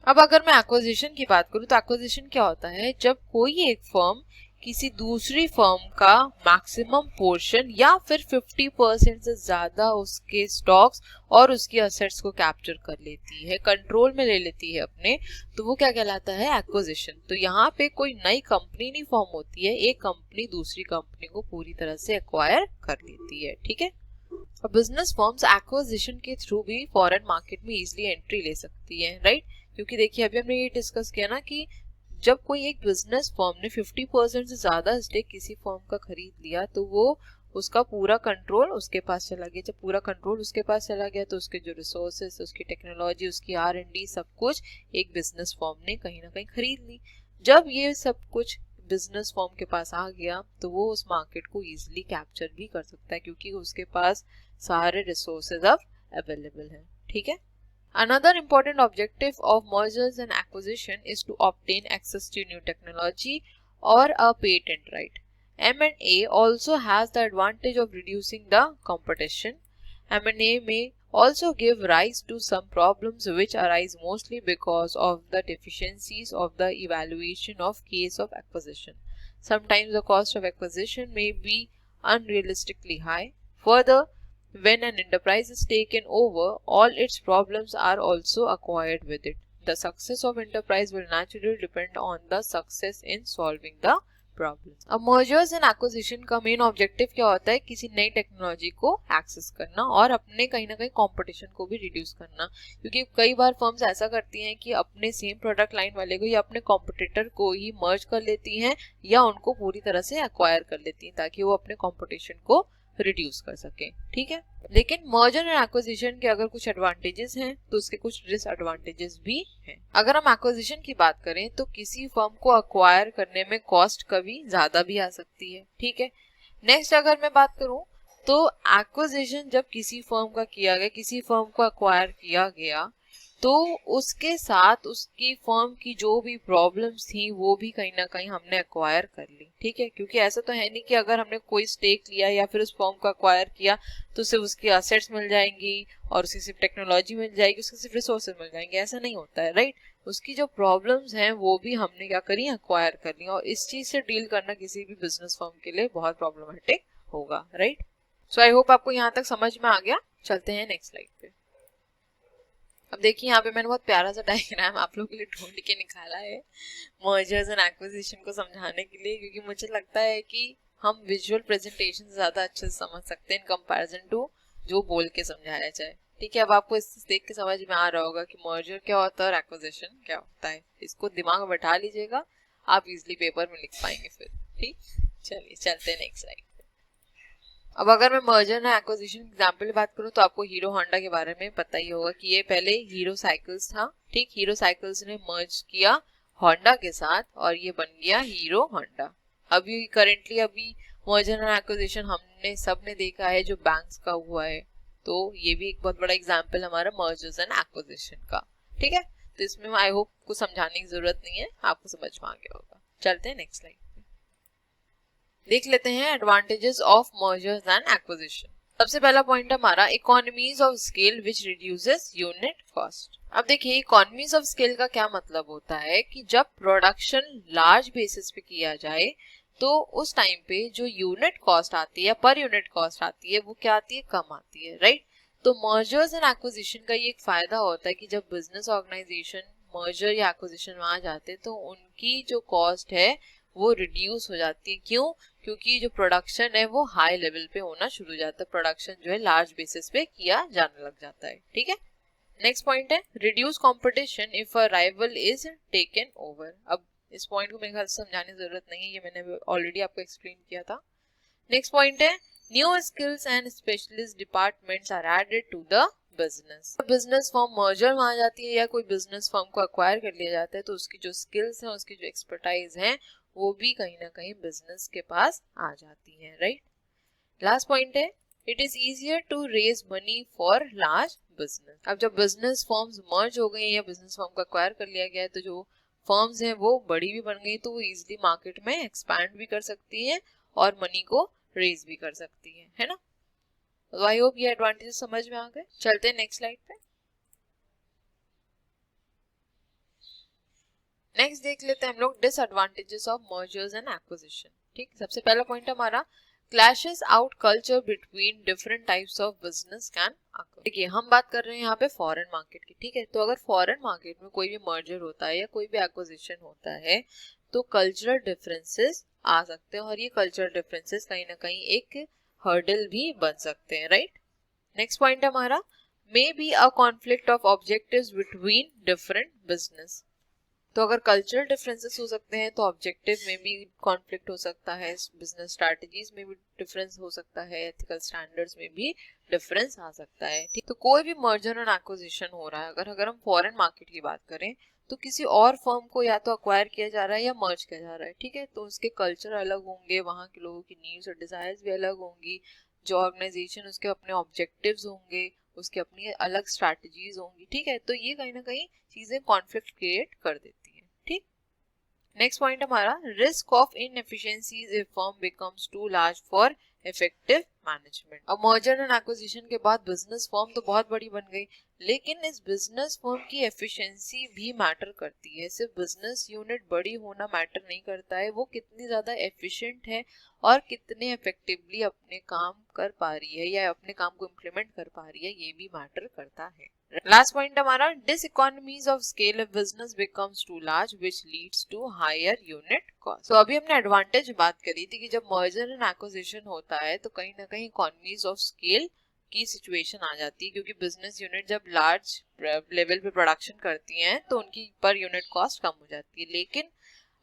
अब अगर मैं एक्विजिशन की बात करूं तो एक्विजिशन क्या होता है, जब कोई एक फर्म किसी दूसरी फर्म का मैक्सिमम पोर्शन या फिर 50% से ज्यादा उसके स्टॉक्स और उसकी असेट्स को कैप्चर कर लेती है, कंट्रोल में ले लेती है अपने, तो वो क्या कहलाता है, एक्विजिशन। तो यहाँ पे कोई नई कंपनी नहीं फॉर्म होती है, एक कंपनी दूसरी कंपनी को पूरी तरह से एक्वायर कर लेती है। ठीक है, और बिजनेस फर्म्स एक्विजिशन के थ्रू भी फॉरेन मार्केट में इजिली एंट्री ले सकती है, राइट। क्योंकि देखिए अभी हमने ये डिस्कस किया ना कि जब कोई एक बिजनेस फर्म ने 50% से ज्यादा स्टेक किसी फर्म का खरीद लिया तो वो उसका पूरा कंट्रोल उसके पास चला गया। जब पूरा कंट्रोल उसके पास चला गया तो उसके जो रिसोर्सेस, उसकी टेक्नोलॉजी, उसकी R&D सब कुछ एक बिजनेस फर्म ने कहीं ना कहीं खरीद ली। जब ये सब कुछ बिजनेस फर्म के पास आ गया तो वो उस मार्केट को इजिली कैप्चर भी कर सकता है क्योंकि उसके पास सारे रिसोर्सेज अब अवेलेबल हैं। ठीक है, another important objective of mergers and acquisition is to obtain access to new technology or a patent right. M&A also has the advantage of reducing the competition. M&A may also give rise to some problems which arise mostly because of the deficiencies of the evaluation of case of acquisition. Sometimes the cost of acquisition may be unrealistically high. Further, when an enterprise is taken over, all its problems are also acquired with it. The success of enterprise will naturally depend on the success in solving the problems. अब mergers and acquisition का मेन ऑब्जेक्टिव क्या होता है, किसी नई टेक्नोलॉजी को एक्सेस करना और अपने कहीं ना कहीं कंपटीशन को भी रिड्यूस करना। क्योंकि कई बार फर्म्स ऐसा करती हैं कि अपने सेम प्रोडक्ट लाइन वाले को या अपने कॉम्पिटिटर को ही मर्ज कर लेती हैं या उनको पूरी तरह से एक्वायर कर लेती हैं ताकि वो अपने कॉम्पिटिशन को रिड्यूस कर सके। ठीक है, लेकिन मर्जर एंड एक्विजिशन के अगर कुछ एडवांटेजेस हैं तो उसके कुछ डिसएडवांटेजेस भी हैं। अगर हम एक्विजिशन की बात करें तो किसी फर्म को अक्वायर करने में कॉस्ट कभी ज्यादा भी आ सकती है। ठीक है, नेक्स्ट अगर मैं बात करूं तो एक्विजिशन जब किसी फर्म का किया गया, किसी फर्म को अक्वायर किया गया तो उसके साथ उसकी फर्म की जो भी प्रॉब्लम्स थी वो भी कहीं ना कहीं हमने अक्वायर कर ली। ठीक है, क्योंकि ऐसा तो है नहीं कि अगर हमने कोई स्टेक लिया या फिर उस फर्म को अक्वायर किया तो सिर्फ उसकी असेट्स मिल जाएंगी और उसकी सिर्फ टेक्नोलॉजी मिल जाएगी, उसके सिर्फ रिसोर्सेज मिल जाएंगे, ऐसा नहीं होता है, राइट। उसकी जो प्रॉब्लम्स हैं वो भी हमने क्या करी, अक्वायर कर ली। और इस चीज से डील करना किसी भी बिजनेस फर्म के लिए बहुत प्रॉब्लमेटिक होगा, राइट। सो आई होप आपको यहाँ तक समझ में आ गया। चलते हैं नेक्स्ट स्लाइड पे। अब देखिए यहाँ पे मैंने बहुत प्यारा सा डायग्राम आप लोगों के लिए ढूंढ के निकाला है मर्जर्स एंड एक्विजिशन को समझाने के लिए, क्योंकि मुझे लगता है कि हम विजुअल प्रेजेंटेशन से ज्यादा अच्छे से समझ सकते हैं इन कंपैरिजन टू जो बोल के समझाया जाए। ठीक है, अब आपको इससे देख के समझ में आ रहा होगा कि मर्जर क्या होता है और एक्विजिशन क्या होता है। इसको दिमाग में बैठा लीजिएगा, आप इजिली पेपर में लिख पाएंगे फिर। ठीक, चलिए चलते हैं नेक्स्ट स्लाइड। अब अगर मैं मर्जर एंड एक्विजिशन एग्जांपल की बात करूं तो आपको हीरो होंडा के बारे में पता ही होगा कि ये पहले हीरो साइकिल्स था। ठीक, हीरो साइकिल्स ने मर्ज किया होंडा के साथ और ये बन गया हीरो होंडा। अभी करेंटली अभी मर्जर एंड एक्विजिशन हमने सबने देखा है जो बैंक्स का हुआ है, तो ये भी एक बहुत बड़ा एग्जाम्पल हमारा मर्जर्स एंड एक्विजिशन का। ठीक है, तो इसमें आई होप कुछ समझाने की जरूरत नहीं है, आपको समझ में आ गया होगा। चलते हैं नेक्स्ट स्लाइड। देख लेते हैं advantages of mergers and acquisition. सबसे पहला पॉइंट हमारा economies of scale which reduces unit cost. अब देखिए इकोनॉमीज ऑफ स्केल का क्या मतलब होता है कि जब प्रोडक्शन लार्ज बेसिस पे किया जाए तो उस टाइम पे जो यूनिट कॉस्ट आती है, पर यूनिट कॉस्ट आती है, वो क्या आती है, कम आती है, राइट। तो मर्जर्स एंड एक्विजिशन का ये एक फायदा होता है कि जब बिजनेस ऑर्गेनाइजेशन मर्जर या एक्विजिशन में आ जाते हैं तो उनकी जो कॉस्ट है वो रिड्यूस हो जाती है। क्यों? क्योंकि जो प्रोडक्शन है वो हाई लेवल पे होना शुरू हो जाता है, प्रोडक्शन जो है लार्ज बेसिस पे किया जाने लग जाता है। ठीक है, नेक्स्ट पॉइंट है reduce competition if a rival is taken over. अब इस पॉइंट को मेरे ख्याल से समझाने की जरूरत नहीं है, ये मैंने ऑलरेडी आपको एक्सप्लेन किया था। नेक्स्ट पॉइंट है new skills and specialist departments are added to the business. Business firm merger में आ जाती है या कोई बिजनेस फर्म को अक्वायर कर लिया जाता है तो उसकी जो स्किल्स हैं, उसकी जो एक्सपर्टाइज है, वो भी कहीं ना कहीं बिजनेस के पास आ जाती है, राइट। लास्ट पॉइंट है it is easier to raise money for large business. अब जब बिजनेस फर्म्स मर्ज हो गई या बिजनेस फर्म को अक्वायर कर लिया गया है तो जो फर्म्स हैं वो बड़ी भी बन गई तो वो इजिली मार्केट में एक्सपैंड भी कर सकती है और मनी को रेज भी कर सकती है ना। तो आई होप ये एडवांटेजेस समझ में आ गए। चलते हैं नेक्स्ट स्लाइड पे। नेक्स्ट देख लेते हैं हम लोग disadvantages of mergers and acquisition. ठीक, सबसे पहला पॉइंट हमारा clashes out culture between different types of business can occur. देखिए हम बात कर रहे हैं यहाँ पे फॉरेन मार्केट की, ठीक है। तो अगर फॉरेन मार्केट में कोई भी मर्जर होता है या कोई भी एक्विजिशन होता है तो कल्चरल डिफरेंसेस आ सकते हैं और ये कल्चरल डिफरेंसेस कहीं ना कहीं एक हर्डल भी बन सकते हैं, राइट। नेक्स्ट पॉइंट हमारा may be a conflict of objectives between different business. तो अगर कल्चरल डिफरेंसेस हो सकते हैं तो ऑब्जेक्टिव में भी कॉन्फ्लिक्ट हो सकता है, बिजनेस स्ट्रैटेजीज में भी डिफरेंस हो सकता है, एथिकल स्टैंडर्ड्स में भी डिफरेंस आ सकता है, ठीक। तो कोई भी मर्जर एंड एक्विजिशन हो रहा है, अगर हम फॉरेन मार्केट की बात करें तो किसी और फर्म को या तो अक्वायर किया जा रहा है या मर्ज किया जा रहा है, ठीक है। तो उसके कल्चर अलग होंगे, वहाँ के लोगों की नीड्स और डिजायर्स भी अलग होंगी, जो ऑर्गेनाइजेशन उसके अपने ऑब्जेक्टिव्स होंगे, उसकी अपनी अलग स्ट्रैटेजीज होंगी, ठीक है। तो ये कहीं ना कहीं चीजें कॉन्फ्लिक्ट क्रिएट कर देती है, ठीक। नेक्स्ट पॉइंट हमारा risk of inefficiencies if firm becomes too large for effective management. अब मर्जर एंड एक्विजिशन के बाद बिजनेस फर्म तो बहुत बड़ी बन गई, लेकिन इस बिजनेस फर्म की एफिशिएंसी भी मैटर करती है। सिर्फ बिजनेस यूनिट बड़ी होना मैटर नहीं करता है, वो कितनी ज्यादा एफिशिएंट है और कितने इफेक्टिवली अपने काम कर पा रही है या अपने काम को इम्प्लीमेंट कर पा रही है, ये भी मैटर करता है। लास्ट पॉइंट हमारा diseconomies of scale if business becomes too large which leads to higher unit cost. तो अभी हमने एडवांटेज बात करी थी कि जब मर्जर एंड एक्विजिशन होता है तो कहीं ना कहीं इकोनॉमीज ऑफ स्केल की सिचुएशन आ जाती है, क्योंकि बिजनेस यूनिट जब लार्ज लेवल पे प्रोडक्शन करती हैं तो उनकी पर यूनिट कॉस्ट कम हो जाती है। लेकिन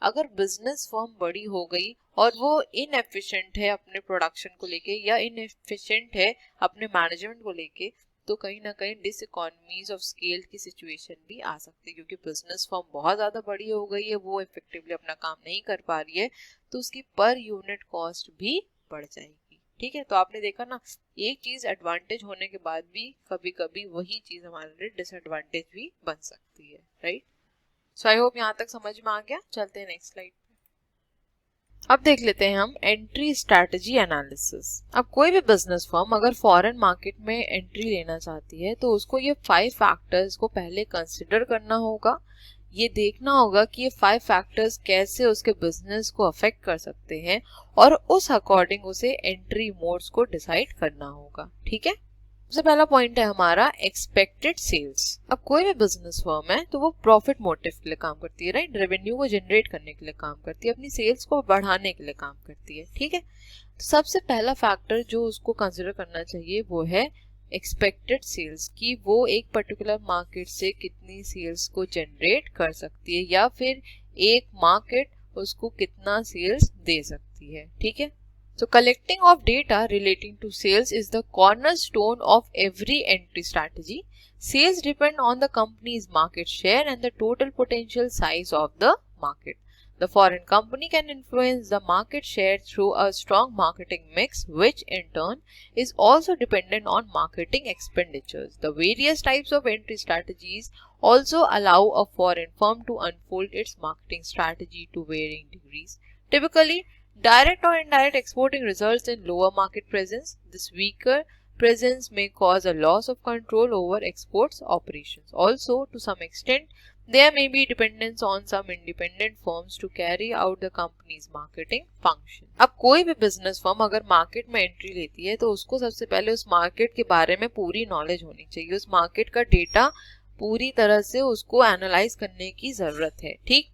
अगर बिजनेस फर्म बड़ी हो गई और वो इनएफिशिएंट है अपने प्रोडक्शन को लेके या इनएफिशिएंट है अपने मैनेजमेंट को लेके, तो कहीं ना कहीं डिसइकोनॉमीज ऑफ स्केल की सिचुएशन भी आ सकती है, क्योंकि बिजनेस फर्म बहुत ज्यादा बड़ी हो गई है, वो इफेक्टिवली अपना काम नहीं कर पा रही है, तो उसकी पर यूनिट कॉस्ट भी बढ़ जाएगी, ठीक है। तो आपने देखा ना, एक चीज एडवांटेज होने के बाद भी कभी कभी वही चीज हमारे लिए डिसएडवांटेज भी बन सकती है, राइट। सो आई होप यहाँ तक समझ में आ गया। चलते हैं नेक्स्ट स्लाइड। अब देख लेते हैं हम एंट्री स्ट्रैटेजी एनालिसिस। अब कोई भी बिजनेस फर्म अगर फॉरेन मार्केट में एंट्री लेना चाहती है तो उसको ये 5 फैक्टर्स को पहले कंसिडर करना होगा। ये देखना होगा कि ये 5 फैक्टर्स कैसे उसके बिजनेस को अफेक्ट कर सकते हैं और उस अकॉर्डिंग उसे एंट्री मोड्स को डिसाइड करना होगा, ठीक है। सबसे पहला पॉइंट है हमारा एक्सपेक्टेड सेल्स। अब कोई भी बिजनेस फर्म है तो वो प्रॉफिट मोटिव के लिए काम करती है, राइट। रेवेन्यू को जनरेट करने के लिए काम करती है, अपनी सेल्स को बढ़ाने के लिए काम करती है, ठीक है। तो सबसे पहला फैक्टर जो उसको कंसिडर करना चाहिए वो है एक्सपेक्टेड सेल्स, कि वो एक पर्टिकुलर मार्केट से कितनी सेल्स को जनरेट कर सकती है या फिर एक मार्केट उसको कितना सेल्स दे सकती है, ठीक है। So collecting of data relating to sales is the cornerstone of every entry strategy. Sales depend on the company's market share and the total potential size of the market. The foreign company can influence the market share through a strong marketing mix, which in turn is also dependent on marketing expenditures. The various types of entry strategies also allow a foreign firm to unfold its marketing strategy to varying degrees. Typically, direct or indirect exporting results in lower market presence. This weaker presence may cause a loss of control over exports operations. Also, to some extent, there may be dependence on some independent firms to carry out the company's marketing function. अब कोई भी बिजनेस फर्म अगर मार्केट में एंट्री लेती है तो उसको सबसे पहले उस मार्केट के बारे में पूरी नॉलेज होनी चाहिए, उस मार्केट का डेटा पूरी तरह से उसको एनालाइज करने की जरूरत है, ठीक।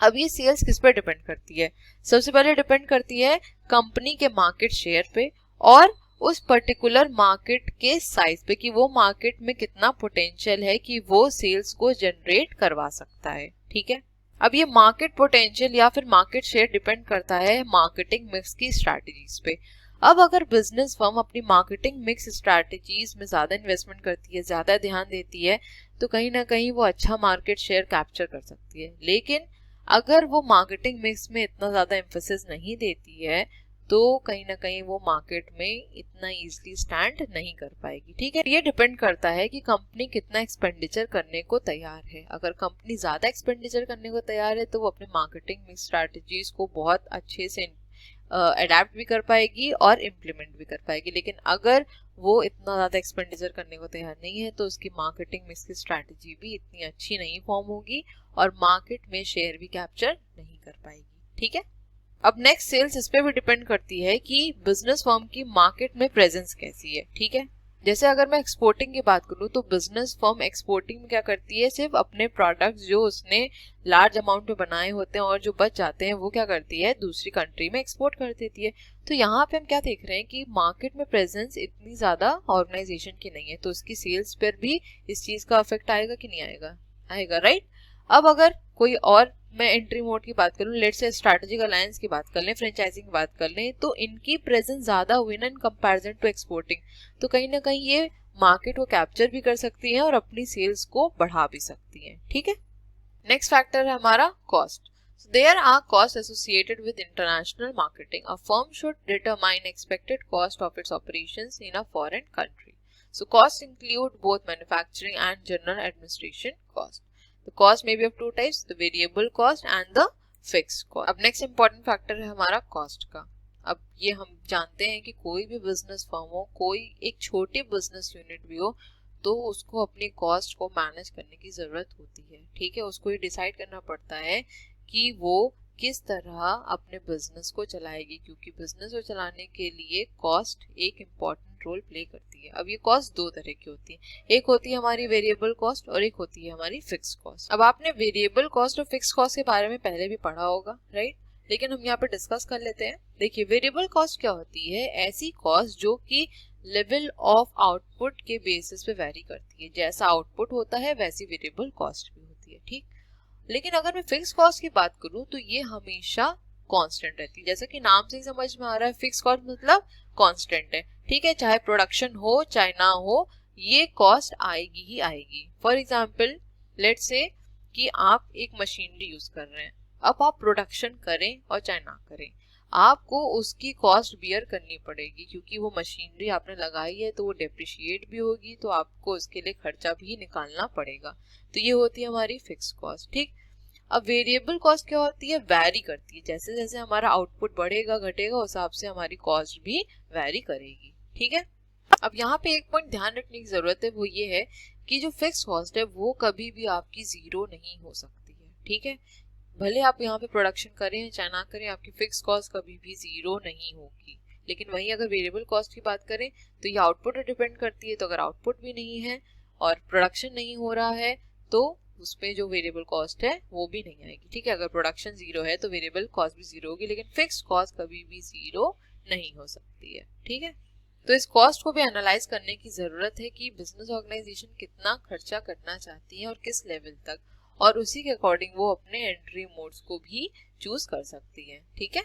अब ये सेल्स किस पर डिपेंड करती है? सबसे पहले डिपेंड करती है कंपनी के मार्केट शेयर पे और उस पर्टिकुलर मार्केट के साइज पे, कि वो मार्केट में कितना पोटेंशियल है कि वो सेल्स को जनरेट करवा सकता है, ठीक है। अब ये मार्केट पोटेंशियल या फिर मार्केट शेयर डिपेंड करता है मार्केटिंग मिक्स की स्ट्रैटेजीज पे। अब अगर बिजनेस फर्म अपनी मार्केटिंग मिक्स स्ट्रैटेजीज में ज्यादा इन्वेस्टमेंट करती है, ज्यादा ध्यान देती है, तो कहीं ना कहीं वो अच्छा मार्केट शेयर कैप्चर कर सकती है। लेकिन अगर वो मार्केटिंग मिक्स में इतना ज्यादा एम्फेसिस नहीं देती है तो कहीं ना कहीं वो मार्केट में इतना इजीली स्टैंड नहीं कर पाएगी। ठीक है, ये डिपेंड करता है कि कंपनी कितना एक्सपेंडिचर करने को तैयार है। अगर कंपनी ज्यादा एक्सपेंडिचर करने को तैयार है तो वो अपने मार्केटिंग मिक्स स्ट्रैटेजीज को बहुत अच्छे से अडेप्ट भी कर पाएगी और इम्प्लीमेंट भी कर पाएगी। लेकिन अगर वो इतना ज्यादा एक्सपेंडिचर करने को तैयार नहीं है तो उसकी मार्केटिंग मिक्स की स्ट्रैटेजी भी इतनी अच्छी नहीं फॉर्म होगी और मार्केट में शेयर भी कैप्चर नहीं कर पाएगी। ठीक है, अब नेक्स्ट सेल्स इस पे भी डिपेंड करती है कि बिजनेस फर्म की मार्केट में प्रेजेंस कैसी है। ठीक है, जैसे अगर मैं एक्सपोर्टिंग की बात करूं तो बिजनेस फर्म एक्सपोर्टिंग में क्या करती है, सिर्फ अपने प्रोडक्ट्स जो उसने लार्ज अमाउंट में बनाए होते हैं और जो बच जाते हैं वो क्या करती है, दूसरी कंट्री में एक्सपोर्ट कर देती है। तो यहाँ पे हम क्या देख रहे हैं कि मार्केट में प्रेजेंस इतनी ज्यादा ऑर्गेनाइजेशन की नहीं है, तो उसकी सेल्स पर भी इस चीज का इफेक्ट आएगा कि नहीं आएगा, आएगा, राइट। अब अगर कोई और मैं एंट्री मोड की बात करूं, लेट्स से स्ट्रैटेजिक अलायंस की बात कर लें, फ्रेंचाइजिंग की बात कर लें, तो इनकी प्रेजेंस ज्यादा हुई ना इन कंपैरिजन टू एक्सपोर्टिंग, तो कहीं ना कहीं ये मार्केट को कैप्चर भी कर सकती हैं और अपनी सेल्स को बढ़ा भी सकती हैं। ठीक है, नेक्स्ट फैक्टर है हमारा cost. There are costs associated with international marketing. A firm should determine expected cost of its operations in a foreign country. So costs include both manufacturing and general administration cost. The cost may be of two types, the variable cost and the fixed cost. अब next important factor है हमारा cost का। अब ये हम जानते हैं कि कोई भी बिजनेस फर्म हो, कोई एक छोटी बिजनेस यूनिट भी हो, तो उसको अपनी कॉस्ट को मैनेज करने की जरूरत होती है। ठीक है, उसको ये डिसाइड करना पड़ता है कि वो किस तरह अपने बिजनेस को चलाएगी, क्योंकि बिजनेस को चलाने के लिए कॉस्ट एक इम्पॉर्टेंट रोल प्ले करती है। अब ये कॉस्ट दो तरह की होती है, एक होती है हमारी वेरिएबल कॉस्ट और एक होती है हमारी फिक्स कॉस्ट। अब आपने वेरिएबल कॉस्ट और फिक्स कॉस्ट के बारे में पहले भी पढ़ा होगा, राइट, लेकिन हम यहाँ पे डिस्कस कर लेते हैं। देखिए, वेरिएबल कॉस्ट क्या होती है, ऐसी कॉस्ट जो कि लेवल ऑफ आउटपुट के बेसिस पे वेरी करती है, जैसा आउटपुट होता है वैसी वेरिएबल कॉस्ट भी होती है। ठीक, लेकिन अगर मैं फिक्स कॉस्ट की बात करूं तो ये हमेशा कांस्टेंट रहती है। जैसा कि नाम से ही समझ में आ रहा है, फिक्स कॉस्ट मतलब कांस्टेंट है। ठीक है, चाहे प्रोडक्शन हो चाहे ना हो, ये कॉस्ट आएगी ही आएगी। फॉर एग्जाम्पल, लेट्स से कि आप एक मशीनरी यूज कर रहे हैं, अब आप प्रोडक्शन करें और चाहे ना करें, आपको उसकी कॉस्ट बियर करनी पड़ेगी, क्योंकि वो मशीनरी आपने लगाई है तो वो डेप्रिशिएट भी होगी, तो आपको उसके लिए खर्चा भी निकालना पड़ेगा। तो ये होती है हमारी फिक्स कॉस्ट। ठीक, अब वेरिएबल कॉस्ट क्या होती है, वैरी करती है, जैसे जैसे हमारा आउटपुट बढ़ेगा घटेगा उस हिसाब से हमारी कॉस्ट भी वैरी करेगी। ठीक है, अब यहाँ पे एक पॉइंट ध्यान रखने की जरूरत है, वो ये है कि जो फिक्स कॉस्ट है वो कभी भी आपकी जीरो नहीं हो सकती है। ठीक है, भले आप यहाँ पे प्रोडक्शन करें चाहे ना करें, आपकी फिक्स कॉस्ट कभी भी जीरो नहीं होगी। लेकिन वहीं अगर वेरिएबल कॉस्ट की बात करें तो ये आउटपुट पर डिपेंड करती है, तो अगर आउटपुट भी नहीं है और प्रोडक्शन नहीं हो रहा है तो उसपे जो वेरिएबल कॉस्ट है वो भी नहीं आएगी। ठीक है, अगर प्रोडक्शन जीरो है तो वेरिएबल कॉस्ट भी जीरो होगी, लेकिन फिक्स कॉस्ट कभी भी जीरो नहीं हो सकती है। ठीक है, तो इस कॉस्ट को भी एनालाइज करने की जरूरत है कि बिजनेस ऑर्गेनाइजेशन कितना खर्चा करना चाहती है और किस लेवल तक, और उसी के अकॉर्डिंग वो अपने एंट्री मोड्स को भी चूज कर सकती है। ठीक है,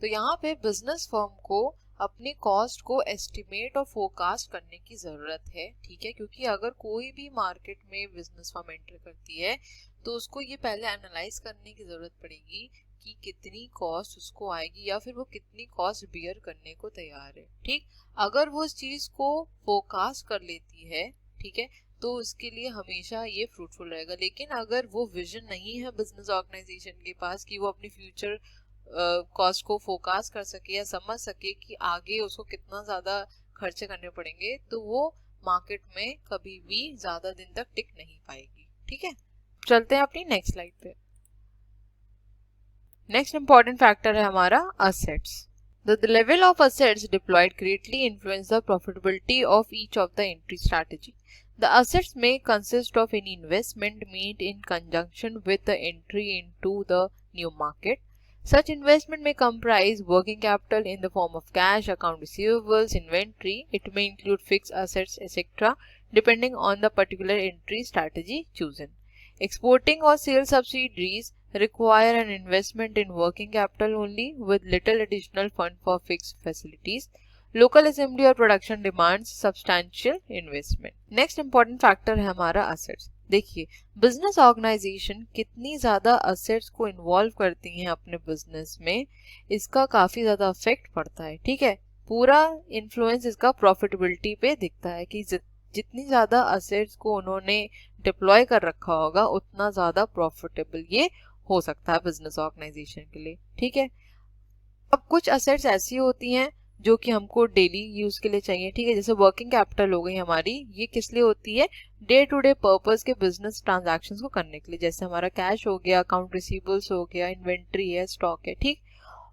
तो यहाँ पे बिजनेस फर्म को अपनी कॉस्ट को एस्टिमेट और फोरकास्ट करने की जरूरत है। ठीक है, क्योंकि अगर कोई भी मार्केट में बिजनेस फर्म एंटर करती है तो उसको ये पहले एनालाइज करने की जरूरत पड़ेगी कि कितनी कॉस्ट उसको आएगी या फिर वो कितनी कॉस्ट बियर करने को तैयार है। ठीक, अगर वो इस चीज को फोरकास्ट कर लेती है, ठीक है, तो उसके लिए हमेशा ये फ्रूटफुल रहेगा। लेकिन अगर वो विजन नहीं है बिजनेस ऑर्गेनाइजेशन के पास कि वो अपनी फ्यूचर कॉस्ट को फोरकास्ट कर सके या समझ सके कि आगे उसको कितना ज्यादा खर्चे करने पड़ेंगे, तो वो मार्केट में कभी भी ज्यादा दिन तक टिक नहीं पाएगी। ठीक है, चलते हैं अपनी नेक्स्ट स्लाइड पे। नेक्स्ट इंपॉर्टेंट फैक्टर है हमारा assets. The level of assets deployed greatly influence the profitability of each of the entry strategy. The assets may consist of any investment made in conjunction with the entry into the new market. Such investment may comprise working capital in the form of cash, account receivables, inventory. It may include fixed assets, etc., depending on the particular entry strategy chosen. Exporting or sales subsidiaries require an investment in working capital only with little additional fund for fixed facilities. Local assembly और production demands substantial investment. Next important factor है हमारा assets. देखिए बिजनेस ऑर्गेनाइजेशन कितनी ज़्यादा असेट्स को इन्वॉल्व करती हैं अपने बिजनेस में, इसका काफ़ी ज़्यादा इफेक्ट पड़ता है. ठीक है, पूरा इन्फ्लुएंस इसका प्रॉफिटेबिलिटी पे दिखता है कि जितनी ज़्यादा असेट्स को उन्होंने डिप्लॉय कर रखा होगा उतना ज़्यादा प्रॉफिटेबल ये हो सकता है बिजनेस ऑर्गेनाइजेशन के लिए. ठीक है, अब कुछ असेट्स ऐसी होती हैं जो कि हमको डेली यूज के लिए चाहिए. ठीक है, जैसे वर्किंग कैपिटल हो गई हमारी, ये किस लिए होती है? डे टू डे पर्पस के बिजनेस ट्रांजैक्शंस को करने के लिए. जैसे हमारा कैश हो गया, अकाउंट रिसीवेबल्स हो गया, इन्वेंट्री है, स्टॉक है. ठीक,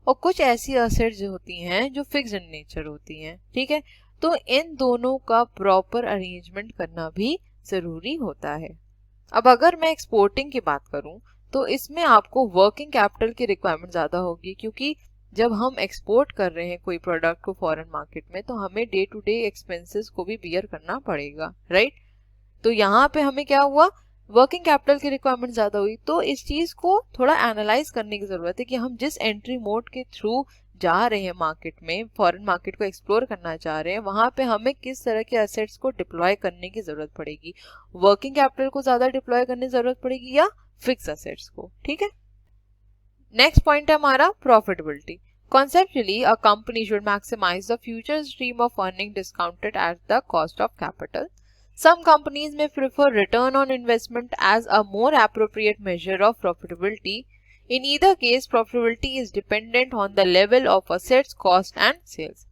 और कुछ ऐसी असेट्स होती हैं जो फिक्स इन नेचर होती हैं. ठीक है, तो इन दोनों का प्रॉपर अरेंजमेंट करना भी जरूरी होता है. अब अगर मैं एक्सपोर्टिंग की बात करूं तो इसमें आपको वर्किंग कैपिटल की रिक्वायरमेंट ज्यादा होगी, क्योंकि जब हम एक्सपोर्ट कर रहे हैं कोई प्रोडक्ट को फॉरेन मार्केट में तो हमें डे टू डे एक्सपेंसेस को भी बियर करना पड़ेगा. राइट, तो यहाँ पे हमें क्या हुआ, वर्किंग कैपिटल की रिक्वायरमेंट ज्यादा हुई. तो इस चीज को थोड़ा एनालाइज करने की जरूरत है कि हम जिस एंट्री मोड के थ्रू जा रहे हैं मार्केट में, फॉरेन मार्केट को एक्सप्लोर करना चाह रहे हैं, वहां पे हमें किस तरह के एसेट्स को डिप्लॉय करने की जरूरत पड़ेगी. वर्किंग कैपिटल को ज्यादा डिप्लॉय करने की जरूरत पड़ेगी या फिक्स एसेट्स को. ठीक है, नेक्स्ट पॉइंट है हमारा profitability. Conceptually, a company should maximize the future stream of earning discounted at the cost of capital. Some companies may prefer return on investment as a more appropriate measure of profitability. In either case, profitability is dependent on the level of assets, cost, and sales.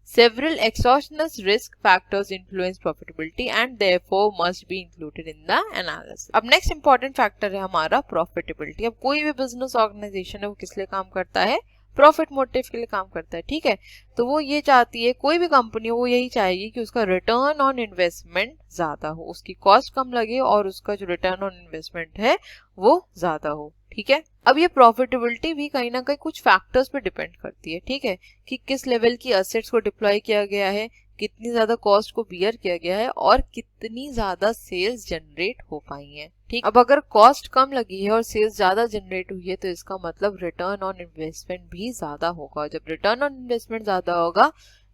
Several exogenous risk factors influence profitability and therefore must be included in the analysis. अब next important factor है हमारा profitability. अब कोई भी business organization है वो किस लिए काम करता है? प्रॉफिट मोटिव के लिए काम करता है. ठीक है, तो वो ये चाहती है, कोई भी कंपनी हो वो यही चाहेगी कि उसका रिटर्न ऑन इन्वेस्टमेंट ज्यादा हो, उसकी कॉस्ट कम लगे और उसका जो रिटर्न ऑन इन्वेस्टमेंट है वो ज्यादा हो. ठीक है, अब ये प्रॉफिटेबिलिटी भी कहीं ना कहीं कुछ फैक्टर्स पे डिपेंड करती है. ठीक है, कि किस लेवल की असेट्स को डिप्लॉय किया गया है, कितनी ज्यादा कॉस्ट को बियर किया गया है और कितनी ज्यादा सेल्स जनरेट हो पाई हैं. ठीक, अब अगर कॉस्ट कम लगी है और सेल्स ज्यादा जनरेट हुई है तो इसका मतलब रिटर्न ऑन इन्वेस्टमेंट भी ज्यादा होगा. जब रिटर्न ऑन इन्वेस्टमेंट ज्यादा होगा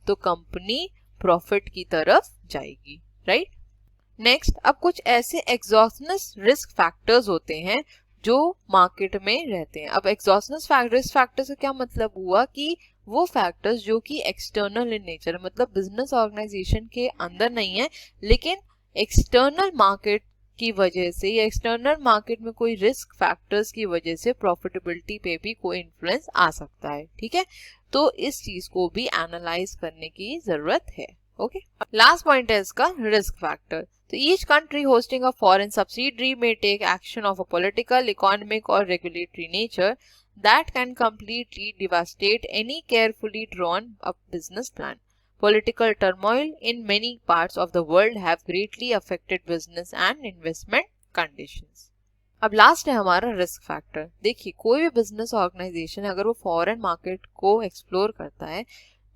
तो कंपनी प्रॉफिट की तरफ जाएगी. राइट, नेक्स्ट, अब कुछ ऐसे एक्सोजेनस रिस्क फैक्टर्स होते हैं जो मार्केट में रहते हैं. अब एक्सोजेनस रिस्क फैक्टर से क्या मतलब हुआ कि वो फैक्टर्स जो कि एक्सटर्नल इन नेचर, मतलब बिजनेस ऑर्गेनाइजेशन के अंदर नहीं है लेकिन एक्सटर्नल मार्केट की वजह से या एक्सटर्नल मार्केट में कोई रिस्क फैक्टर्स की वजह से प्रॉफिटेबिलिटी पे भी कोई इन्फ्लुएंस आ सकता है. ठीक है, तो इस चीज को भी एनालाइज करने की जरूरत है. ओके, लास्ट पॉइंट है इसका risk factor. So each country hosting a foreign subsidiary may take action of a political, economic or regulatory nature that can completely devastate any carefully drawn up business plan. Political turmoil in many parts of the world have greatly affected business and investment conditions. अब लास्ट है हमारा रिस्क फैक्टर. देखिए कोई भी बिजनेस ऑर्गेनाइजेशन अगर वो फॉरेन मार्केट को एक्सप्लोर करता है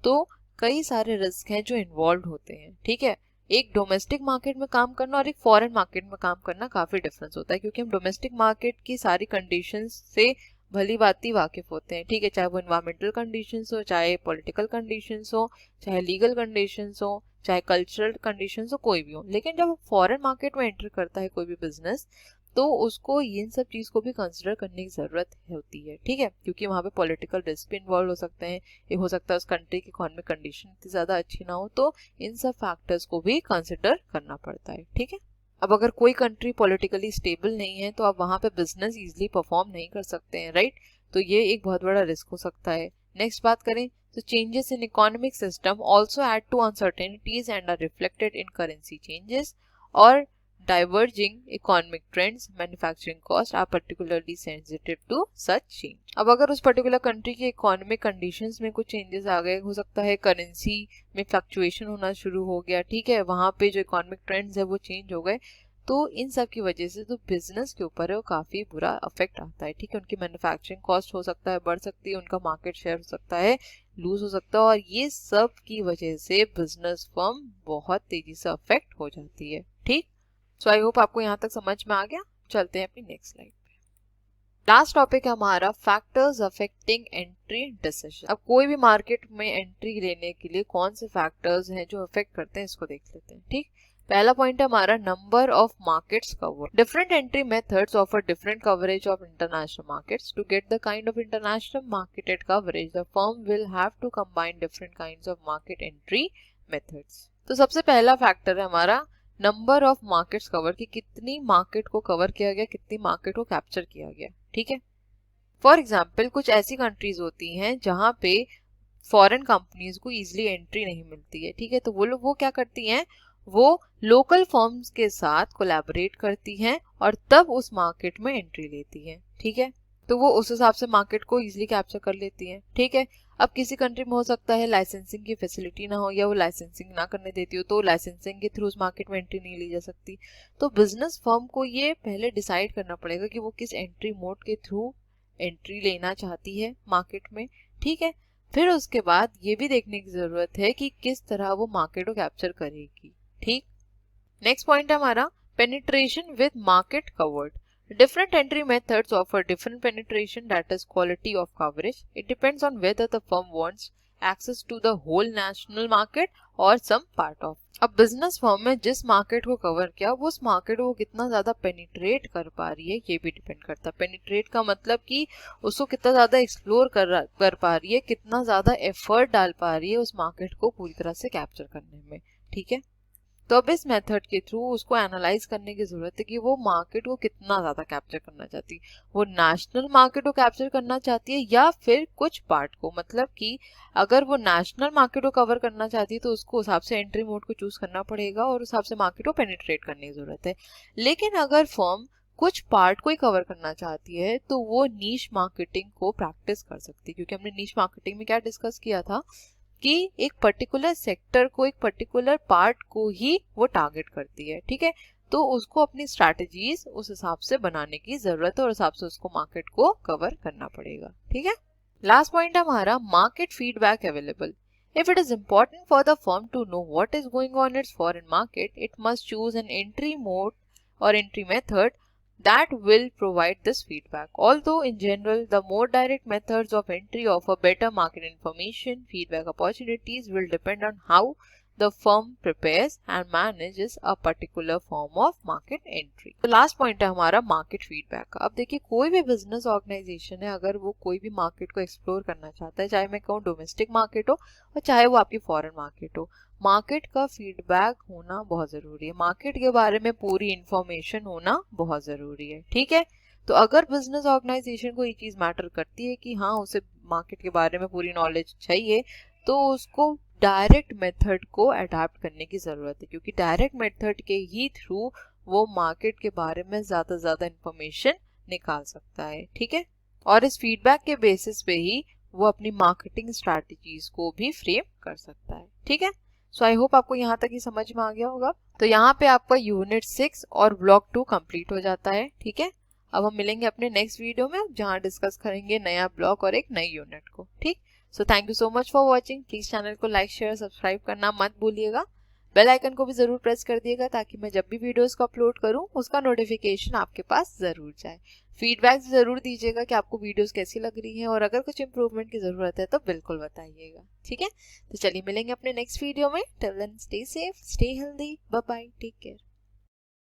तो कई सारे रिस्क हैं जो इन्वॉल्व होते हैं. ठीक है, एक डोमेस्टिक मार्केट में काम करना और एक फॉरेन मार्केट में काम करना काफी डिफरेंस होता है, क्योंकि हम डोमेस्टिक मार्केट की सारी कंडीशंस से भली भांति वाकिफ होते हैं. ठीक है, चाहे वो एनवायरमेंटल कंडीशंस हो, चाहे पॉलिटिकल कंडीशंस हो, चाहे लीगल कंडीशंस हो, चाहे कल्चरल कंडीशंस हो, कोई भी हो. लेकिन जब फॉरेन मार्केट में एंटर करता है कोई भी बिजनेस तो उसको इन सब चीज को भी कंसिडर करने की जरूरत होती है. ठीक है, क्योंकि वहाँ पे पॉलिटिकल रिस्क भी इन्वॉल्व हो सकते हैं. ये हो सकता है उस कंट्री की इकोनॉमिक कंडीशन इतनी ज्यादा अच्छी ना हो, तो इन सब फैक्टर्स को भी कंसिडर करना पड़ता है. ठीक है, अब अगर कोई कंट्री पॉलिटिकली स्टेबल नहीं है तो आप वहाँ पे बिजनेस इजिली परफॉर्म नहीं कर सकते हैं. राइट, तो ये एक बहुत बड़ा रिस्क हो सकता है. नेक्स्ट बात करें तो changes in economic system also add to uncertainties and are reflected in currency changes और diverging economic trends, manufacturing costs are particularly sensitive to such change. अब अगर उस पर्टिकुलर कंट्री के इकोनॉमिक कंडीशंस में कुछ चेंजेस आ गए, हो सकता है करेंसी में फ्लक्चुएशन होना शुरू हो गया. ठीक है, वहाँ पे जो इकोनॉमिक ट्रेंड्स है वो चेंज हो गए, तो इन सब की वजह से जो बिजनेस के ऊपर है वो काफी बुरा अफेक्ट आता है. ठीक है, उनकी मैन्युफैक्चरिंग कॉस्ट हो सकता है बढ़ सकती है, उनका मार्केट शेयर हो सकता है लूज हो सकता है, और ये सब की वजह से बिजनेस फर्म बहुत तेजी से अफेक्ट हो जाती है. ठीक, सो आई होप आपको यहाँ तक समझ में आ गया. चलते हैं अपनी नेक्स्ट स्लाइड पे। लास्ट टॉपिक है हमारा फैक्टर्स अफेक्टिंग एंट्री डिसीजन। अब कोई भी मार्केट में एंट्री लेने के लिए कौन से फैक्टर्स हैं जो अफेक्ट करते हैं, इसको देख लेते हैं। ठीक, पहला पॉइंट है हमारा number of markets cover. Different entry methods offer different coverage of international markets. To get the kind of international marketed coverage the firm will have to combine different kinds of market entry methods. तो सबसे पहला फैक्टर है हमारा नंबर ऑफ मार्केट्स कवर, की कितनी मार्केट को कवर किया गया, कितनी मार्केट को कैप्चर किया गया। ठीक है, फॉर एग्जाम्पल कुछ ऐसी कंट्रीज होती हैं जहां पे फॉरेन कंपनीज को इजीली एंट्री नहीं मिलती है। ठीक है, तो वो लोग वो क्या करती हैं, वो लोकल फर्म्स के साथ कोलैबोरेट करती हैं और तब उस मार्केट में एंट्री लेती हैं। ठीक है, तो वो उस हिसाब से मार्केट को इजीली कैप्चर कर लेती हैं। ठीक है, अब किसी कंट्री में हो सकता है लाइसेंसिंग की फैसिलिटी ना हो या वो लाइसेंसिंग ना करने देती हो, तो लाइसेंसिंग के थ्रू उस मार्केट में एंट्री नहीं ली जा सकती। तो बिजनेस फर्म को ये पहले डिसाइड करना पड़ेगा कि वो किस एंट्री मोड के थ्रू एंट्री लेना चाहती है मार्केट में। ठीक है, फिर उसके बाद ये भी देखने की जरूरत है कि किस तरह वो मार्केट को कैप्चर करेगी। ठीक, नेक्स्ट पॉइंट है हमारा penetration with market covered. Different entry methods offer different penetration, that is quality of coverage. It depends on whether the firm wants access to the whole national market or some part of. अब बिजनेस फर्म में जिस मार्केट को कवर किया वो उस मार्केट को कितना ज्यादा पेनिट्रेट कर पा रही है ये भी डिपेंड करता है। पेनिट्रेट का मतलब कि उसको कितना ज्यादा एक्सप्लोर कर पा रही है, कितना ज्यादा एफर्ट डाल पा रही है उस मार्केट को पूरी तरह से कैप्चर करने में। ठीक है, तो अब इस मेथड के थ्रू उसको एनालाइज करने की जरूरत है कि वो मार्केट को कितना ज्यादा कैप्चर करना चाहती है। वो नेशनल मार्केट को कैप्चर करना चाहती है या फिर कुछ पार्ट को, मतलब कि अगर वो नेशनल मार्केट को कवर करना चाहती है तो उसको उस हिसाब से एंट्री मोड को चूज करना पड़ेगा और उस हिसाब से मार्केट को पेनिट्रेट करने की जरूरत है। लेकिन अगर फर्म कुछ पार्ट को ही कवर करना चाहती है तो वो नीश मार्केटिंग को प्रैक्टिस कर सकती है, क्योंकि हमने नीश मार्केटिंग में क्या डिस्कस किया था कि एक पर्टिकुलर सेक्टर को, एक पर्टिकुलर पार्ट को ही वो टारगेट करती है। ठीक है, तो उसको अपनी स्ट्रैटेजीज उस हिसाब से बनाने की जरूरत है और उस हिसाब से उसको मार्केट को कवर करना पड़ेगा। ठीक है, लास्ट पॉइंट है हमारा market feedback available. If it is important for the firm to know what is going on in its foreign market, it must choose an entry mode or entry method that will provide this feedback. Although in general the more direct methods of entry offer better market information, feedback opportunities will depend on how the firm prepares and manages a particular form of market entry. तो लास्ट पॉइंट है हमारा मार्केट फीडबैक। अब देखिए कोई भी बिजनेस ऑर्गेनाइजेशन है, अगर वो कोई भी मार्केट को एक्सप्लोर करना चाहता है, चाहे मैं कहूँ डोमेस्टिक मार्केट हो और चाहे वो आपकी फॉरेन मार्केट हो, मार्केट का फीडबैक होना बहुत जरूरी है। मार्केट के बारे में पूरी इंफॉर्मेशन होना बहुत जरूरी है। ठीक है, तो अगर बिजनेस ऑर्गेनाइजेशन को ये चीज मैटर करती है कि हाँ उसे मार्केट के बारे में पूरी नॉलेज चाहिए, तो उसको डायरेक्ट मेथड को अडॉप्ट करने की जरूरत है, क्योंकि डायरेक्ट मेथड के ही थ्रू वो मार्केट के बारे में ज्यादा इंफॉर्मेशन निकाल सकता है। ठीक है, और इस फीडबैक के बेसिस पे ही वो अपनी मार्केटिंग स्ट्रैटेजीज को भी फ्रेम कर सकता है। ठीक है, सो आई होप आपको यहाँ तक ही समझ में आ गया होगा। तो यहाँ पे आपका यूनिट 6 और ब्लॉक 2 कंप्लीट हो जाता है। ठीक है, अब हम मिलेंगे अपने नेक्स्ट वीडियो में जहाँ डिस्कस करेंगे नया ब्लॉक और एक नई यूनिट को। ठीक, so thank you so much for watching. Please channel को लाइक शेयर सब्सक्राइब करना मत भूलिएगा। बेल आइकन को भी जरूर प्रेस कर दिएगा ताकि मैं जब भी वीडियोस को अपलोड करूं उसका नोटिफिकेशन आपके पास जरूर जाए। फीडबैक जरूर दीजिएगा कि आपको वीडियोस कैसी लग रही हैं और अगर कुछ इंप्रूवमेंट की जरूरत है तो बिल्कुल बताइएगा। ठीक है, तो चलिए मिलेंगे अपने नेक्स्ट वीडियो में। Till then stay safe, stay healthy, bye bye, take care.